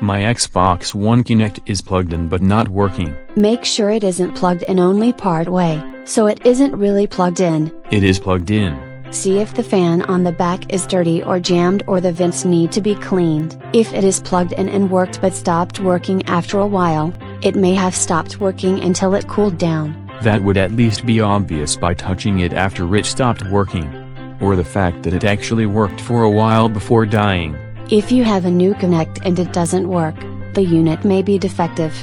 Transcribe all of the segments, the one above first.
My Xbox One Kinect is plugged in but not working. Make sure it isn't plugged in only part way, so it isn't really plugged in. It is plugged in. See if the fan on the back is dirty or jammed or the vents need to be cleaned. If it is plugged in and worked but stopped working after a while, it may have stopped working until it cooled down. That would at least be obvious by touching it after it stopped working. Or the fact that it actually worked for a while before dying. If you have a new Kinect and it doesn't work, the unit may be defective.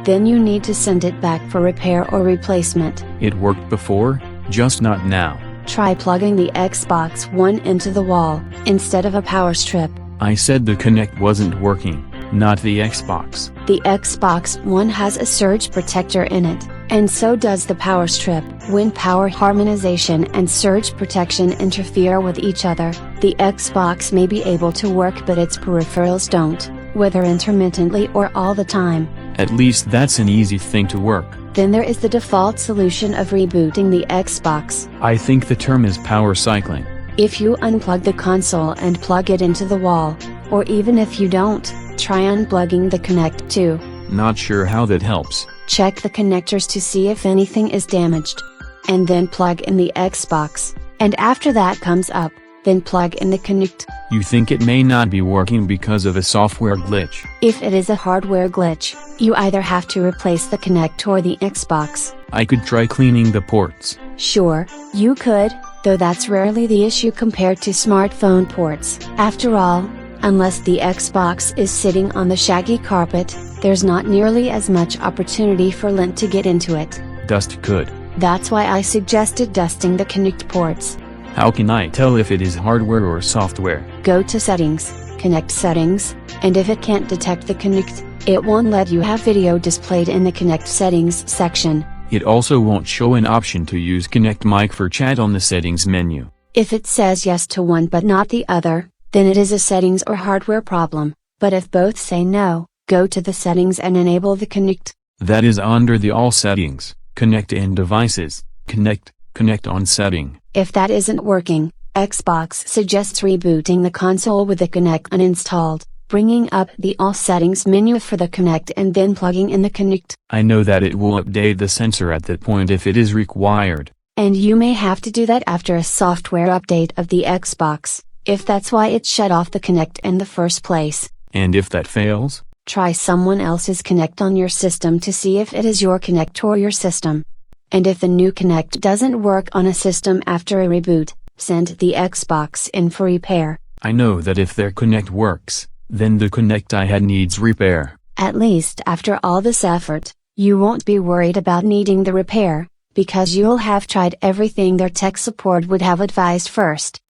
Then you need to send it back for repair or replacement. It worked before, just not now. Try plugging the Xbox One into the wall, instead of a power strip. I said the Kinect wasn't working, not the Xbox. The Xbox One has a surge protector in it, and so does the power strip. When power harmonization and surge protection interfere with each other, the Xbox may be able to work but its peripherals don't, whether intermittently or all the time. At least that's an easy thing to work. Then there is the default solution of rebooting the Xbox. I think the term is power cycling. If you unplug the console and plug it into the wall, or even if you don't, try unplugging the Kinect too. Not sure how that helps. Check the connectors to see if anything is damaged. And then plug in the Xbox, and after that comes up, then plug in the Kinect. You think it may not be working because of a software glitch? If it is a hardware glitch, you either have to replace the Kinect or the Xbox. I could try cleaning the ports. Sure, you could, though that's rarely the issue compared to smartphone ports. After all, unless the Xbox is sitting on the shaggy carpet, there's not nearly as much opportunity for lint to get into it. Dust could. That's why I suggested dusting the Kinect ports. How can I tell if it is hardware or software? Go to Settings, Kinect Settings, and if it can't detect the Kinect, it won't let you have video displayed in the Kinect Settings section. It also won't show an option to use Kinect Mic for chat on the settings menu. If it says yes to one but not the other, then it is a settings or hardware problem, but if both say no, go to the settings and enable the Kinect. That is under the All Settings, Connect and Devices, Connect on Setting. If that isn't working, Xbox suggests rebooting the console with the Kinect uninstalled, bringing up the All Settings menu for the Kinect and then plugging in the Kinect. I know that it will update the sensor at that point if it is required. And you may have to do that after a software update of the Xbox, if that's why it shut off the Kinect in the first place. And if that fails? Try someone else's Kinect on your system to see if it is your Kinect or your system. And if the new Kinect doesn't work on a system after a reboot, send the Xbox in for repair. I know that if their Kinect works, then the Kinect I had needs repair. At least after all this effort, you won't be worried about needing the repair, because you'll have tried everything their tech support would have advised first.